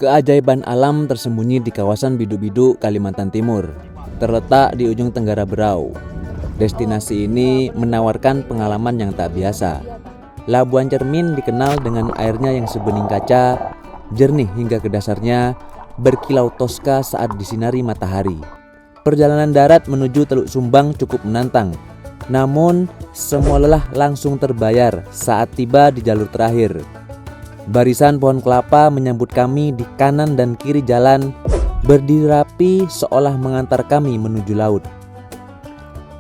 Keajaiban alam tersembunyi di kawasan Bidu-Bidu, Kalimantan Timur, terletak di ujung tenggara Berau. Destinasi ini menawarkan pengalaman yang tak biasa. Labuan Cermin dikenal dengan airnya yang sebening kaca, jernih hingga ke dasarnya, berkilau toska saat disinari matahari. Perjalanan darat menuju Teluk Sumbang cukup menantang, namun semua lelah langsung terbayar saat tiba di jalur terakhir. Barisan pohon kelapa menyambut kami di kanan dan kiri jalan, berdiri rapi seolah mengantar kami menuju laut.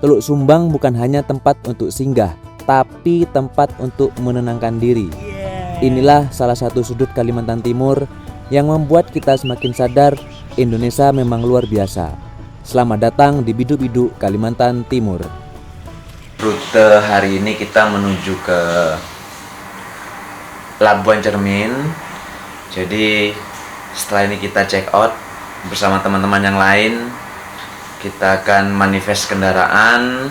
Teluk Sumbang bukan hanya tempat untuk singgah, tapi tempat untuk menenangkan diri. Inilah salah satu sudut Kalimantan Timur yang membuat kita semakin sadar Indonesia memang luar biasa. Selamat datang di Bidu-Bidu, Kalimantan Timur. Rute hari ini kita menuju ke Labuan Cermin. Jadi setelah ini kita check out bersama teman-teman yang lain. Kita akan manifest kendaraan,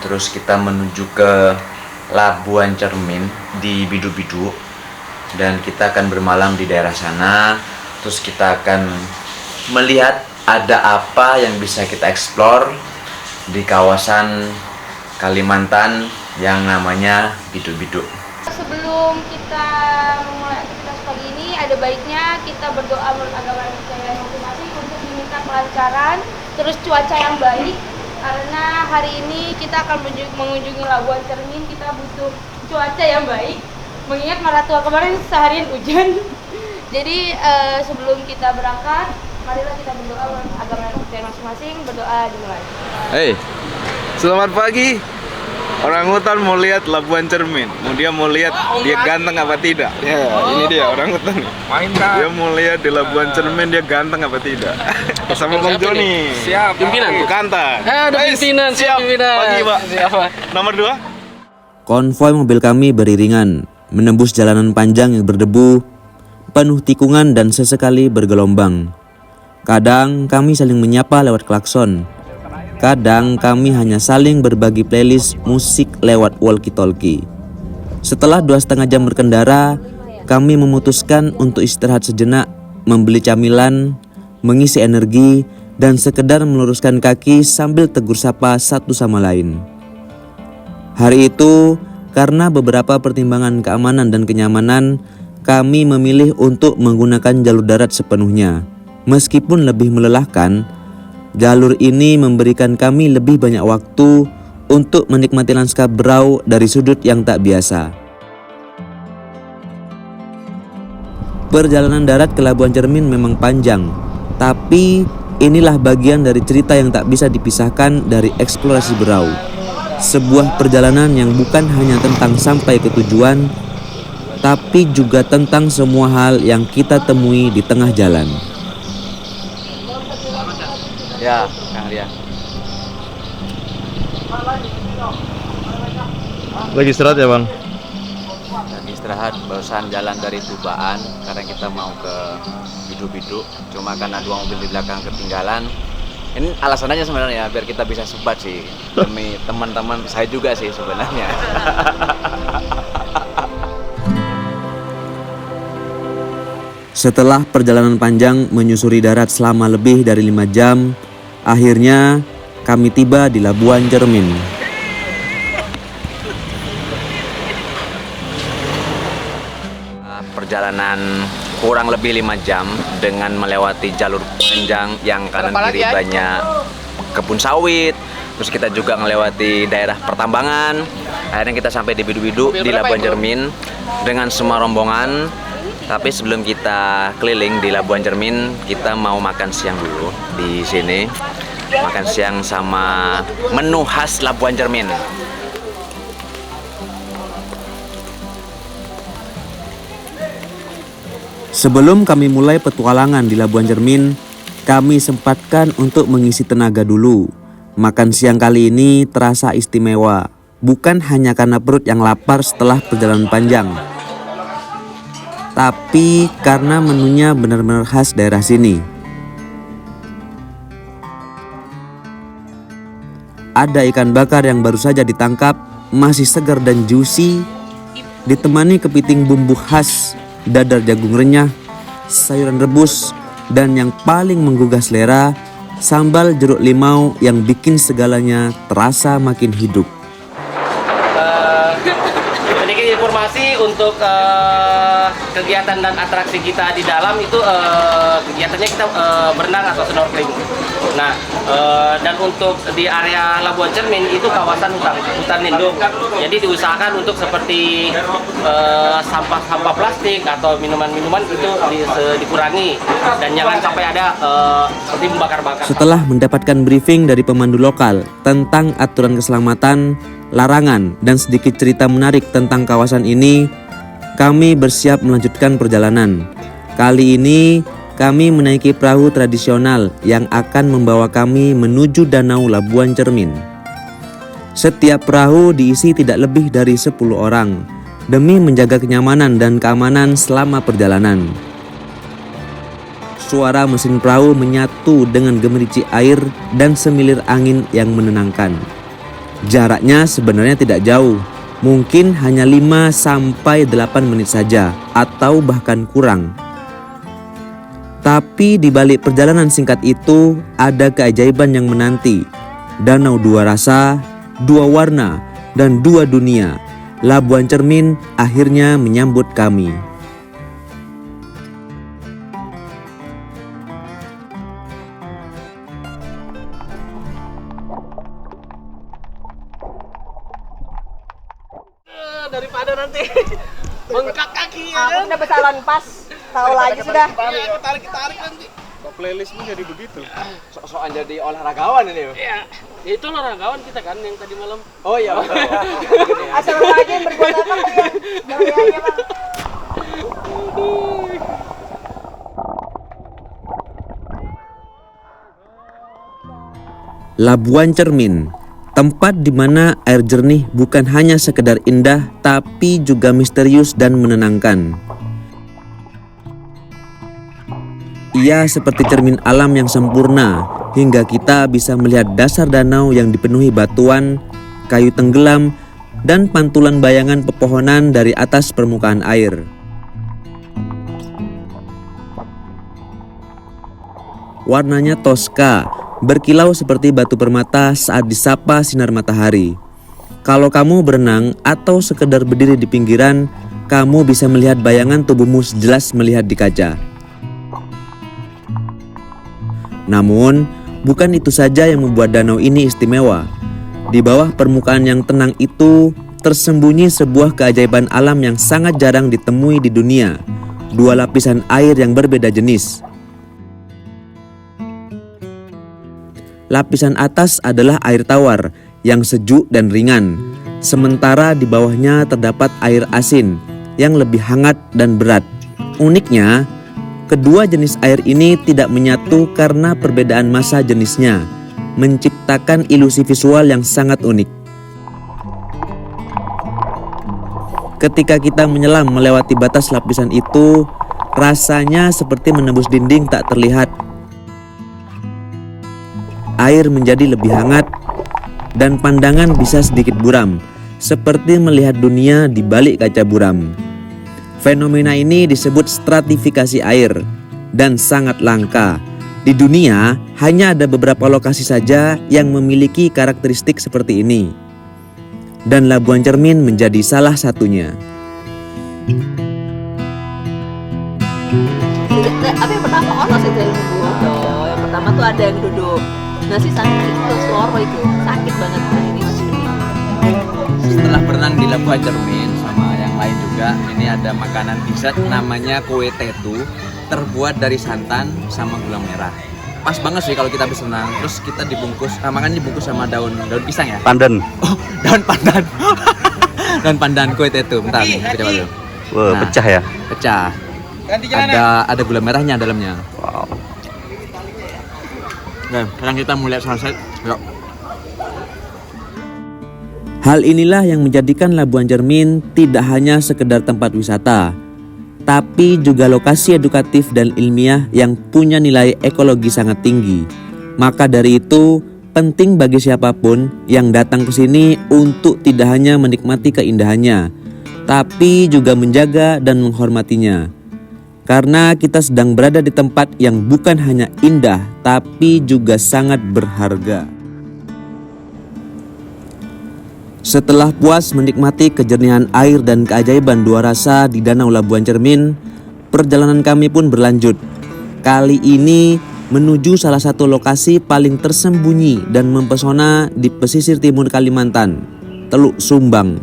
terus kita menuju ke Labuan Cermin di Bidu-Bidu, dan kita akan bermalam di daerah sana. Terus kita akan melihat ada apa yang bisa kita explore di kawasan Kalimantan yang namanya Bidu-Bidu. Sebelum kita memulai aktivitas pagi ini, ada baiknya kita berdoa menurut agama percaya masing-masing untuk diminta kelancaran, terus cuaca yang baik. Karena hari ini kita akan mengunjungi Labuan Cermin, kita butuh cuaca yang baik. Mengingat Maratua kemarin seharian hujan. Jadi sebelum kita berangkat, marilah kita berdoa menurut agama percaya masing-masing. Berdoa dimulai. Hey, selamat pagi. Orang hutan mau lihat Labuan Cermin, dia mau lihat dia ganteng apa tidak. Ya, ini dia orang hutan. Dia mau lihat di Labuan Cermin dia ganteng apa tidak. Bersama Bang Joni. Siap. Pimpinan. Bekantan. Ada pimpinan. Siap. Pimpinan. Pagi, Pak. Siapa? Nomor 2. Konvoi mobil kami beriringan, menembus jalanan panjang yang berdebu, penuh tikungan dan sesekali bergelombang. Kadang kami saling menyapa lewat klakson. Kadang kami hanya saling berbagi playlist musik lewat walkie-talkie. Setelah 2,5 jam berkendara, kami memutuskan untuk istirahat sejenak, membeli camilan, mengisi energi, dan sekedar meluruskan kaki sambil tegur sapa satu sama lain. Hari itu, karena beberapa pertimbangan keamanan dan kenyamanan, kami memilih untuk menggunakan jalur darat sepenuhnya. Meskipun lebih melelahkan, jalur ini memberikan kami lebih banyak waktu untuk menikmati lanskap Berau dari sudut yang tak biasa. Perjalanan darat ke Labuan Cermin memang panjang, tapi inilah bagian dari cerita yang tak bisa dipisahkan dari eksplorasi Berau. Sebuah perjalanan yang bukan hanya tentang sampai ke tujuan, tapi juga tentang semua hal yang kita temui di tengah jalan. Ya, Kang Ria. Lagi istirahat ya, Bang? Lagi istirahat, barusan jalan dari Tubaan karena kita mau ke Bidu-Bidu. Cuma karena 2 mobil di belakang ketinggalan. Ini alasannya sebenarnya biar kita bisa sebat sih. Demi teman-teman saya juga sih sebenarnya. Setelah perjalanan panjang menyusuri darat selama lebih dari 5 jam, akhirnya kami tiba di Labuan Cermin. Perjalanan kurang lebih 5 jam dengan melewati jalur panjang yang kanan kiri banyak kebun sawit. Terus kita juga melewati daerah pertambangan. Akhirnya kita sampai di Bidu-Bidu di Labuan Cermin dengan semua rombongan. Tapi sebelum kita keliling di Labuan Cermin, kita mau makan siang dulu di sini. Makan siang sama menu khas Labuan Cermin. Sebelum kami mulai petualangan di Labuan Cermin, kami sempatkan untuk mengisi tenaga dulu. Makan siang kali ini terasa istimewa, bukan hanya karena perut yang lapar setelah perjalanan panjang, tapi karena menunya benar-benar khas daerah sini. Ada ikan bakar yang baru saja ditangkap, masih segar dan juicy, ditemani kepiting bumbu khas dadar jagung renyah, sayuran rebus, dan yang paling menggugah selera, sambal jeruk limau yang bikin segalanya terasa makin hidup. Sedikit informasi untuk kegiatan dan atraksi kita di dalam itu kegiatannya kita berenang atau snorkeling. Nah, dan untuk di area Labuan Cermin itu kawasan hutan lindung. Jadi diusahakan untuk seperti sampah plastik atau minuman-minuman itu dikurangi dan jangan sampai ada seperti membakar-bakar. Setelah mendapatkan briefing dari pemandu lokal tentang aturan keselamatan, larangan, dan sedikit cerita menarik tentang kawasan ini, kami bersiap melanjutkan perjalanan. Kali ini kami menaiki perahu tradisional yang akan membawa kami menuju Danau Labuan Cermin. Setiap perahu diisi tidak lebih dari 10 orang demi menjaga kenyamanan dan keamanan selama perjalanan. Suara mesin perahu menyatu dengan gemericik air dan semilir angin yang menenangkan. Jaraknya sebenarnya tidak jauh, mungkin hanya 5-8 menit saja atau bahkan kurang. Tapi di balik perjalanan singkat itu ada keajaiban yang menanti. Danau dua rasa, dua warna, dan dua dunia. Labuan Cermin akhirnya menyambut kami. Daripada nanti bengkak kaki ya. Aku sudah besaran pas, tahu lagi sudah. Tarik nanti. Kok playlistmu jadi begitu? Sok-sokan jadi olahragawan ini. Iya, itu olahragawan kita kan yang tadi malam. Oh iya. Asal lagi berbuat apa kalian? Bahayanya bang. Labuan Cermin, tempat di mana air jernih bukan hanya sekedar indah, tapi juga misterius dan menenangkan. Ia seperti cermin alam yang sempurna, hingga kita bisa melihat dasar danau yang dipenuhi batuan, kayu tenggelam, dan pantulan bayangan pepohonan dari atas permukaan air. Warnanya toska, berkilau seperti batu permata saat disapa sinar matahari. Kalau kamu berenang atau sekedar berdiri di pinggiran, kamu bisa melihat bayangan tubuhmu sejelas melihat di kaca. Namun, bukan itu saja yang membuat danau ini istimewa. Di bawah permukaan yang tenang itu, tersembunyi sebuah keajaiban alam yang sangat jarang ditemui di dunia. Dua lapisan air yang berbeda jenis. Lapisan atas adalah air tawar yang sejuk dan ringan, sementara di bawahnya terdapat air asin yang lebih hangat dan berat. Uniknya, kedua jenis air ini tidak menyatu karena perbedaan massa jenisnya, menciptakan ilusi visual yang sangat unik. Ketika kita menyelam melewati batas lapisan itu, rasanya seperti menembus dinding tak terlihat. Air menjadi lebih hangat dan pandangan bisa sedikit buram, seperti melihat dunia di balik kaca buram. Fenomena ini disebut stratifikasi air dan sangat langka. Di dunia hanya ada beberapa lokasi saja yang memiliki karakteristik seperti ini. Dan Labuan Cermin menjadi salah satunya. Apa yang pertama onos itu yang duduk. Yang pertama tuh ada yang duduk. Nasi sakit itu seloro itu sakit banget. Nah ini masih duduk. Setelah berenang di Labuan Cermin sama yang lain juga, ini ada makanan dessert namanya kue tetu, terbuat dari santan sama gula merah. Pas banget sih kalau kita habis renang, terus kita dibungkus, makannya dibungkus sama daun pisang ya? Pandan. Oh, daun pandan. Daun pandan kue tetu, bentar nih, kita coba dulu. Wah, Nah, pecah ya. Pecah. Ada gula merahnya dalamnya. Wow. Nah, sekarang kita mau lihat sunset. Yuk. Hal inilah yang menjadikan Labuan Cermin tidak hanya sekedar tempat wisata, tapi juga lokasi edukatif dan ilmiah yang punya nilai ekologi sangat tinggi. Maka dari itu, penting bagi siapapun yang datang ke sini untuk tidak hanya menikmati keindahannya, tapi juga menjaga dan menghormatinya. karena kita sedang berada di tempat yang bukan hanya indah tapi juga sangat berharga. Setelah puas menikmati kejernihan air dan keajaiban dua rasa di Danau Labuan Cermin, perjalanan kami pun berlanjut. Kali ini menuju salah satu lokasi paling tersembunyi dan mempesona di pesisir timur Kalimantan, Teluk Sumbang.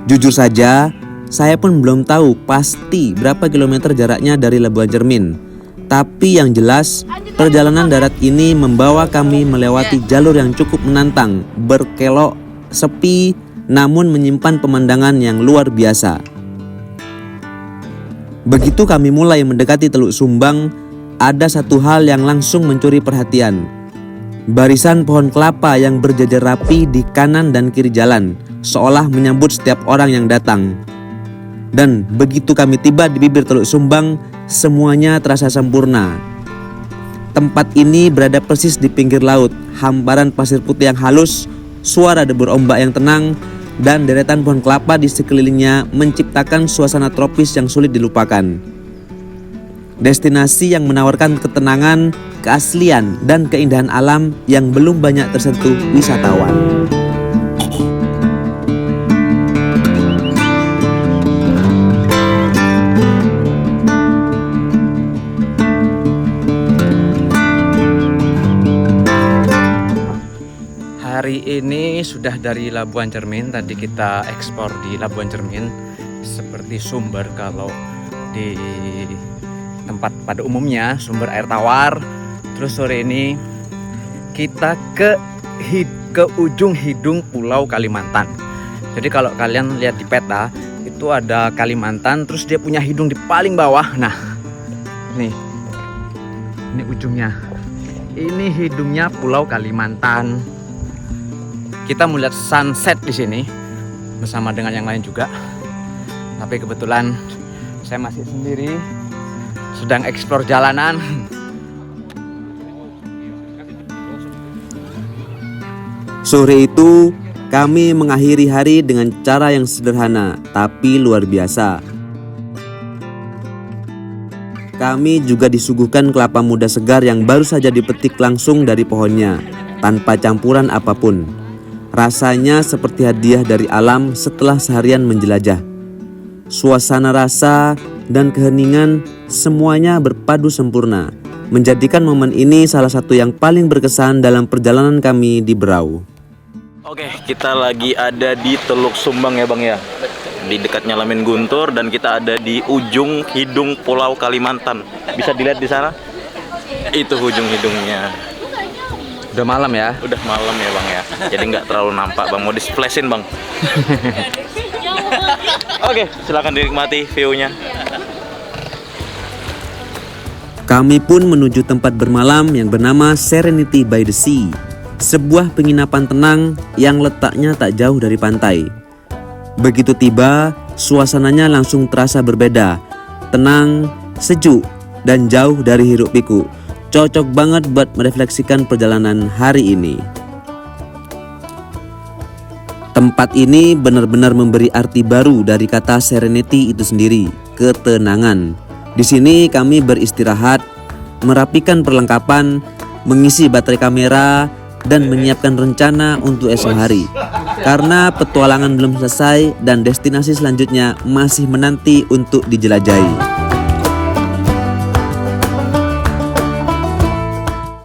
Jujur saja, saya pun belum tahu pasti berapa kilometer jaraknya dari Labuan Cermin. Tapi yang jelas, perjalanan darat ini membawa kami melewati jalur yang cukup menantang, berkelok, sepi, namun menyimpan pemandangan yang luar biasa. Begitu kami mulai mendekati Teluk Sumbang, ada satu hal yang langsung mencuri perhatian. Barisan pohon kelapa yang berjajar rapi di kanan dan kiri jalan, seolah menyambut setiap orang yang datang. Dan begitu kami tiba di bibir Teluk Sumbang, semuanya terasa sempurna. Tempat ini berada persis di pinggir laut, hamparan pasir putih yang halus, suara debur ombak yang tenang, dan deretan pohon kelapa di sekelilingnya menciptakan suasana tropis yang sulit dilupakan. Destinasi yang menawarkan ketenangan, keaslian, dan keindahan alam yang belum banyak tersentuh wisatawan. Hari ini sudah dari Labuan Cermin, tadi kita ekspor di Labuan Cermin seperti sumber kalau di tempat pada umumnya sumber air tawar. Terus sore ini kita ke ujung hidung Pulau Kalimantan. Jadi kalau kalian lihat di peta itu ada Kalimantan, terus dia punya hidung di paling bawah. Nah, nih, ini ujungnya. Ini hidungnya Pulau Kalimantan. Kita melihat sunset di sini bersama dengan yang lain juga. Tapi kebetulan saya masih sendiri, sedang eksplor jalanan. Sore itu kami mengakhiri hari dengan cara yang sederhana tapi luar biasa. Kami juga disuguhkan kelapa muda segar yang baru saja dipetik langsung dari pohonnya, tanpa campuran apapun. Rasanya seperti hadiah dari alam setelah seharian menjelajah. Suasana rasa dan keheningan semuanya berpadu sempurna, menjadikan momen ini salah satu yang paling berkesan dalam perjalanan kami di Berau. Oke, kita lagi ada di Teluk Sumbang ya Bang ya, di dekatnya Lamin Guntur, dan kita ada di ujung hidung Pulau Kalimantan. Bisa dilihat di sana, itu ujung hidungnya. Udah malam ya? Udah malam ya Bang ya, jadi nggak terlalu nampak Bang. Mau di-splashin Bang. Oke, silakan dinikmati view-nya. Kami pun menuju tempat bermalam yang bernama Serenity by the Sea, sebuah penginapan tenang yang letaknya tak jauh dari pantai. Begitu tiba, suasananya langsung terasa berbeda, tenang, sejuk, dan jauh dari hiruk pikuk. Cocok banget buat merefleksikan perjalanan hari ini. Tempat ini benar-benar memberi arti baru dari kata serenity itu sendiri, ketenangan. Di sini kami beristirahat, merapikan perlengkapan, mengisi baterai kamera, dan menyiapkan rencana untuk esok hari. Karena petualangan belum selesai dan destinasi selanjutnya masih menanti untuk dijelajahi.